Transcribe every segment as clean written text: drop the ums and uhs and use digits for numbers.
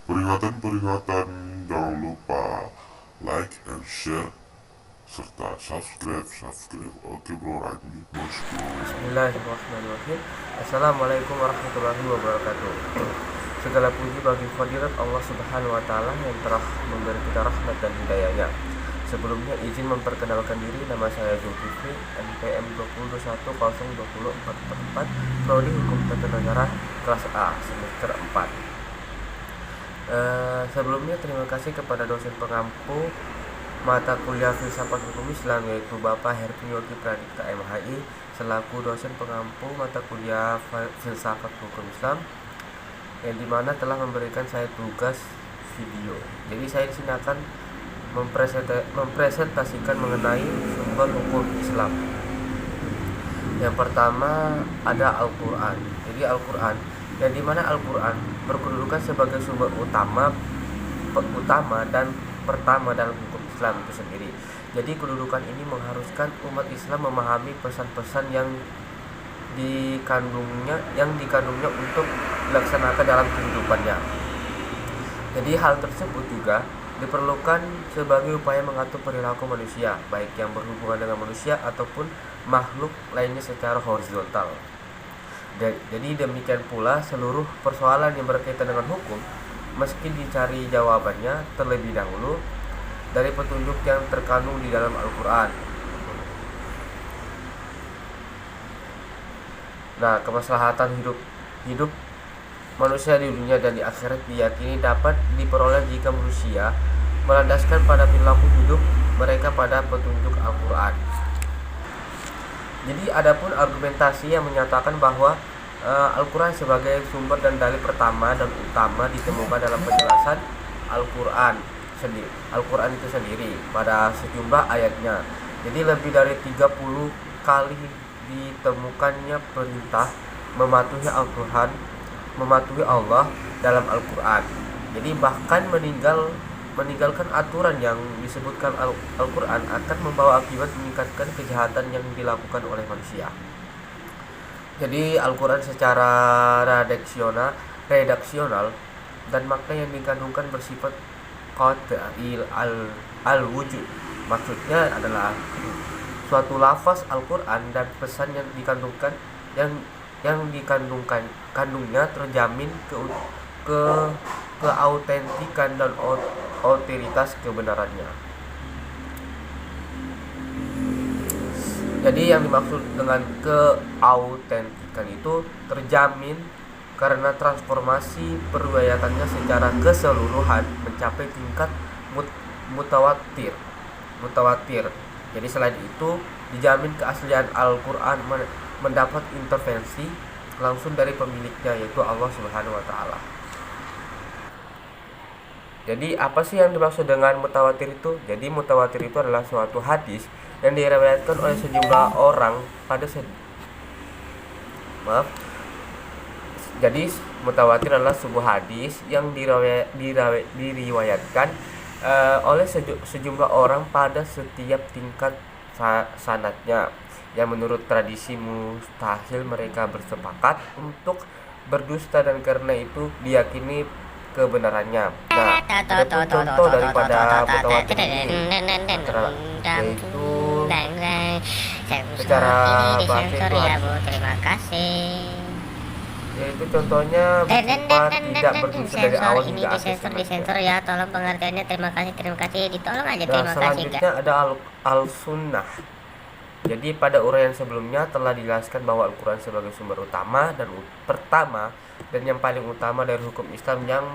Peringatan-peringatan, jangan lupa like and share serta subscribe. Oke bro, lanjut bosku. Bismillahirrahmanirrahim. Assalamualaikum warahmatullahi wabarakatuh. Segala puji bagi hadirat Allah Subhanahu wa taala yang telah memberi kita rahmat dan hidayahnya. Sebelumnya izin memperkenalkan diri, nama saya Zulkifli, NPM 2010444, Prodi Hukum Tata Negara kelas A semester 4. Sebelumnya terima kasih kepada dosen pengampu mata kuliah Filsafat Hukum Islam, yaitu Bapak Herfi Yogi Pradipta MHI, selaku dosen pengampu mata kuliah Filsafat Hukum Islam, yang dimana telah memberikan saya tugas video. Jadi saya di sini akan mempresentasikan mengenai sumber hukum Islam. Yang pertama ada Al-Quran. Jadi Al-Quran, yang dimana Al-Quran berkedudukan sebagai sumber utama dan pertama dalam hukum Islam itu sendiri. Jadi kedudukan ini mengharuskan umat Islam memahami pesan-pesan yang dikandungnya untuk dilaksanakan dalam kehidupannya. Jadi hal tersebut juga diperlukan sebagai upaya mengatur perilaku manusia, baik yang berhubungan dengan manusia ataupun makhluk lainnya secara horizontal. Jadi demikian pula seluruh persoalan yang berkaitan dengan hukum, meski dicari jawabannya terlebih dahulu dari petunjuk yang terkandung di dalam Al-Quran. Nah, kemaslahatan hidup manusia di dunia dan di akhirat diyakini dapat diperoleh jika manusia melandaskan pada perilaku hidup mereka pada petunjuk Al-Quran. Jadi adapun argumentasi yang menyatakan bahwa Al-Quran sebagai sumber dan dalil pertama dan utama ditemukan dalam penjelasan Al-Quran itu sendiri pada sejumlah ayatnya. Jadi lebih dari 30 kali ditemukannya perintah mematuhi Al-Quran, mematuhi Allah dalam Al-Quran. Jadi bahkan meninggalkan aturan yang disebutkan Al-Quran akan membawa akibat meningkatkan kejahatan yang dilakukan oleh manusia. Jadi Al-Quran secara redaksional dan makna yang dikandungkan bersifat qat'il al-wujud. Maksudnya adalah suatu lafaz Al-Quran dan pesan yang kandungnya terjamin keautentikan dan otoritas kebenarannya. Jadi yang dimaksud dengan keautentikan itu terjamin karena transformasi periwayatannya secara keseluruhan mencapai tingkat mutawatir. Jadi selain itu dijamin keaslian Al-Quran mendapat intervensi langsung dari pemiliknya, yaitu Allah Subhanahu wa taala. Jadi apa sih yang dimaksud dengan mutawatir itu? Jadi mutawatir itu adalah suatu hadis yang diriwayatkan oleh sejumlah orang Jadi mutawatir adalah sebuah hadis yang diriwayatkan oleh sejumlah orang pada setiap tingkat sanadnya, yang menurut tradisi mustahil mereka bersepakat untuk berdusta dan karena itu diyakini kebenarannya. Nah, ada contoh daripada mutawatir ini yaitu secara bahasa itu terima kasih. Yaitu contohnya bersifat tidak berdusta dari awal hingga akhir. Disensor ya, tolong pengertiannya. Terima kasih, ditolong aja. Terima kasih. Selanjutnya ada al-sunnah. Jadi pada uraian sebelumnya telah dijelaskan bahwa Al-Quran sebagai sumber utama dan yang paling utama dari hukum Islam yang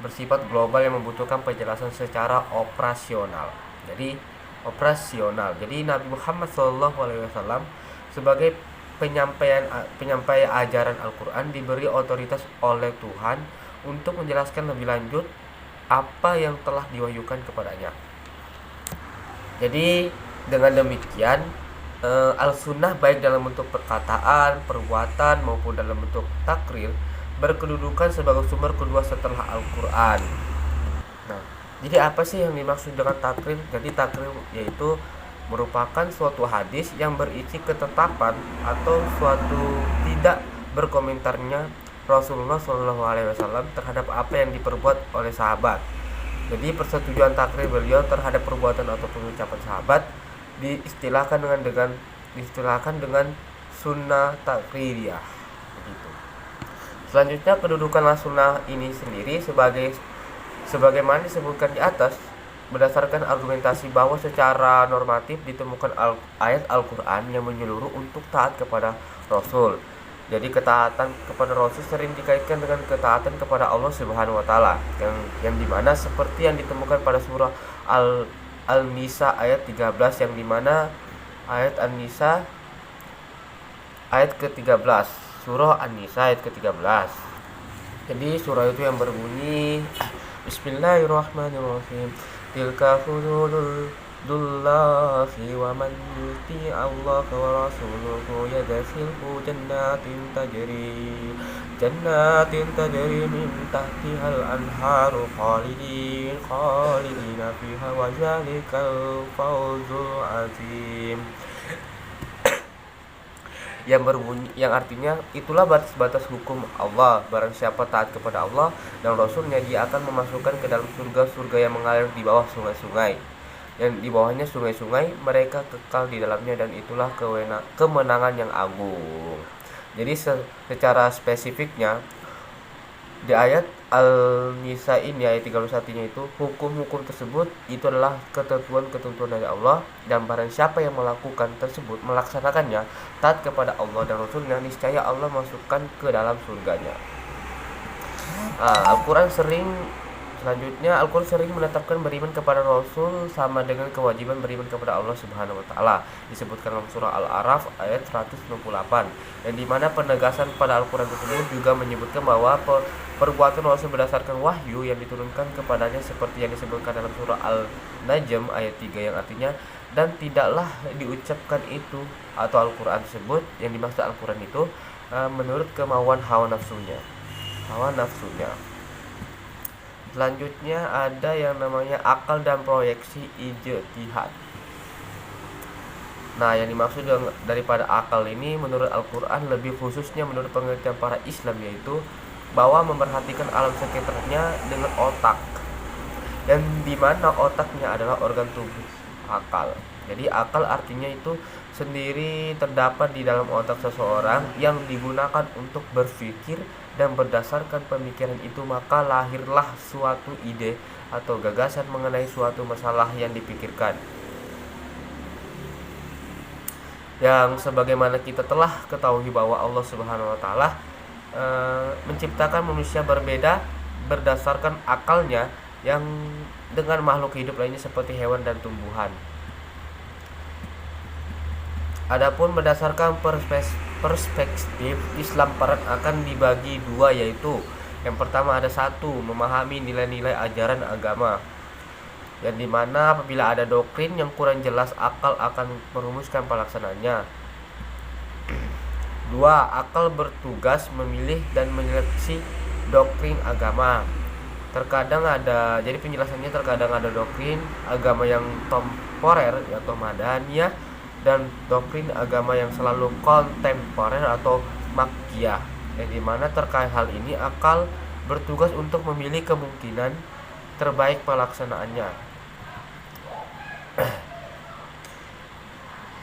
bersifat global yang membutuhkan penjelasan secara operasional. Jadi Nabi Muhammad SAW sebagai penyampai ajaran Al-Quran diberi otoritas oleh Tuhan untuk menjelaskan lebih lanjut apa yang telah diwahyukan kepadanya. Jadi dengan demikian Al-Sunnah baik dalam bentuk perkataan, perbuatan maupun dalam bentuk takrir berkedudukan sebagai sumber kedua setelah Al-Quran. Nah, jadi apa sih yang dimaksud dengan takrir? Jadi takrir yaitu merupakan suatu hadis yang berisi ketetapan atau suatu tidak berkomentarnya Rasulullah SAW terhadap apa yang diperbuat oleh sahabat. Jadi persetujuan takrir beliau terhadap perbuatan ataupun ucapan sahabat diistilahkan dengan sunnah takririyah. Begitu. Selanjutnya kedudukan sunnah ini sendiri sebagaimana disebutkan di atas berdasarkan argumentasi bahwa secara normatif ditemukan ayat Al-Quran yang menyeluruh untuk taat kepada Rasul. Jadi ketaatan kepada Rasul sering dikaitkan dengan ketaatan kepada Allah Subhanahu wa taala yang dimana seperti yang ditemukan pada surah Al-Nisa ayat 13, yang dimana ayat An-Nisa ayat ke-13, surah An-Nisa ayat ke-13. Jadi surah itu yang berbunyi Bismillahirrahmanirrahim. Tilka hududullahi wa man yuti Allah wa rasuluhu yadkhilhu jannatin tajri min tahtihal anharu khalidina fiha wa zalikal fawzul azim. Yang artinya itulah batas-batas hukum Allah. Barang siapa taat kepada Allah dan Rasulnya, dia akan memasukkan ke dalam surga-surga yang mengalir di bawah sungai-sungai, yang di bawahnya sungai-sungai, mereka kekal di dalamnya, dan itulah kemenangan yang agung. Jadi secara spesifiknya di ayat Al-Nisa ini ayat 31-nya itu, hukum-hukum tersebut itu adalah ketentuan-ketentuan dari Allah, dan barang siapa yang melakukan tersebut, melaksanakannya, taat kepada Allah dan Rasulnya, niscaya Allah masukkan ke dalam surganya. Al-Quran sering menetapkan beriman kepada Rasul sama dengan kewajiban beriman kepada Allah Subhanahu wa taala. Disebutkan dalam surah Al-A'raf ayat 168, dan di mana penegasan pada Al-Quran tersebut juga menyebutkan bahwa perbuatan Rasul berdasarkan wahyu yang diturunkan kepadanya, seperti yang disebutkan dalam surah Al-Najm ayat 3, yang artinya, dan tidaklah diucapkan itu atau Al-Quran tersebut, yang dimaksud Al-Quran itu menurut kemauan hawa nafsunya. Selanjutnya ada yang namanya akal dan proyeksi ijtihad. Nah, yang dimaksud daripada akal ini menurut Al-Quran, lebih khususnya menurut pengertian para Islam, yaitu bahwa memperhatikan alam sekitarnya dengan otak, dan dimana otaknya adalah organ tubuh akal. Jadi akal artinya itu sendiri terdapat di dalam otak seseorang yang digunakan untuk berpikir, dan berdasarkan pemikiran itu maka lahirlah suatu ide atau gagasan mengenai suatu masalah yang dipikirkan. Yang sebagaimana kita telah ketahui bahwa Allah Subhanahu wa taala menciptakan manusia berbeda berdasarkan akalnya yang dengan makhluk hidup lainnya seperti hewan dan tumbuhan. Adapun berdasarkan perspektif Islam, peran akan dibagi dua, yaitu yang pertama ada satu, memahami nilai-nilai ajaran agama, yang dimana apabila ada doktrin yang kurang jelas, akal akan merumuskan pelaksanaannya. Dua, akal bertugas memilih dan menyeleksi doktrin agama. Jadi penjelasannya, terkadang ada doktrin agama yang temporer atau madaniyah, dan doktrin agama yang selalu kontemporer atau makkiyah, yang dimana terkait hal ini akal bertugas untuk memilih kemungkinan terbaik pelaksanaannya.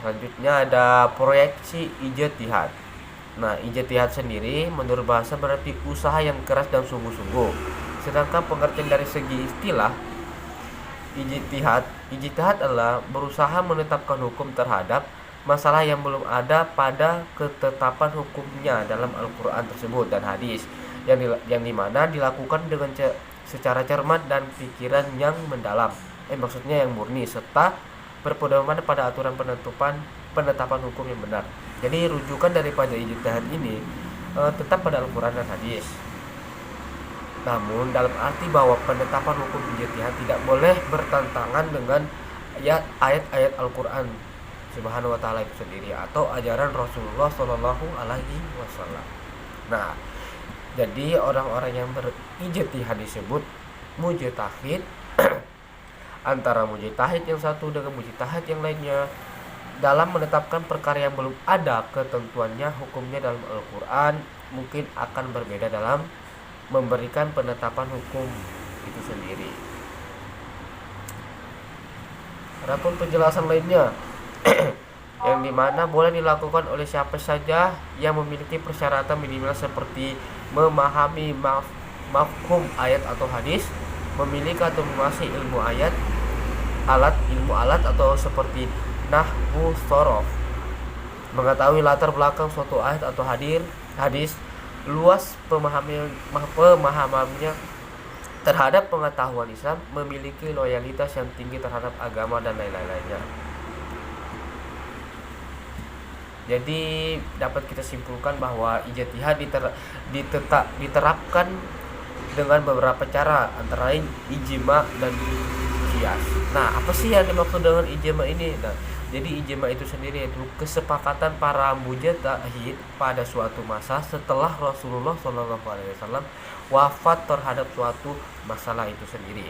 Selanjutnya ada proyeksi ijtihad. Nah, ijtihad sendiri menurut bahasa berarti usaha yang keras dan sungguh-sungguh. Sedangkan pengertian dari segi istilah, Ijtihad adalah berusaha menetapkan hukum terhadap masalah yang belum ada pada ketetapan hukumnya dalam Al-Quran tersebut dan hadis, yang dimana dilakukan dengan secara cermat dan pikiran yang mendalam, maksudnya yang murni, serta berpedoman pada aturan penetapan hukum yang benar. Jadi rujukan daripada ijtihad ini tetap pada Al-Quran dan hadis. Namun dalam arti bahwa penetapan hukum ijtihad tidak boleh bertentangan dengan ayat-ayat Al-Quran Subhanahu wa taala itu sendiri atau ajaran Rasulullah Shallallahu alaihi wasallam. Nah, jadi orang-orang yang berijtihad disebut mujtahid. Antara mujtahid yang satu dengan mujtahid yang lainnya dalam menetapkan perkara yang belum ada ketentuannya hukumnya dalam Al-Quran mungkin akan berbeda dalam memberikan penetapan hukum itu sendiri. Adapun penjelasan lainnya yang dimana boleh dilakukan oleh siapa saja yang memiliki persyaratan minimal seperti memahami mafhum ayat atau hadis, memiliki atau menguasai ilmu ilmu alat atau seperti nahwu shorof, mengetahui latar belakang suatu ayat atau hadis, luas pemahamannya terhadap pengetahuan Islam, memiliki loyalitas yang tinggi terhadap agama dan lain-lainnya. Jadi dapat kita simpulkan bahwa ijtihad diterapkan dengan beberapa cara, antara lain ijma dan qiyas. Nah, apa sih yang dimaksud dengan ijma ini? Nah, jadi ijma itu sendiri yaitu kesepakatan para mujtahid pada suatu masa setelah Rasulullah SAW wafat terhadap suatu masalah itu sendiri.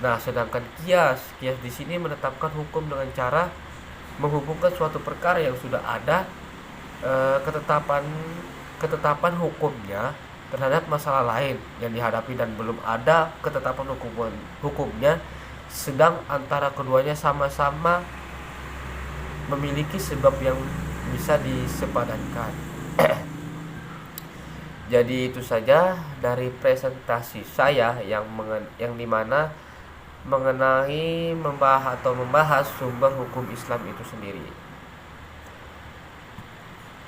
Nah, sedangkan qiyas di sini menetapkan hukum dengan cara menghubungkan suatu perkara yang sudah ada ketetapan hukumnya terhadap masalah lain yang dihadapi dan belum ada ketetapan hukumnya, sedang antara keduanya sama-sama memiliki sebab yang bisa disepadankan. Jadi itu saja dari presentasi saya yang dimana mengenai membahas sumber hukum Islam itu sendiri.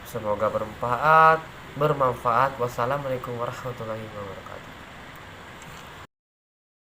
Semoga bermanfaat. Wassalamualaikum warahmatullahi wabarakatuh.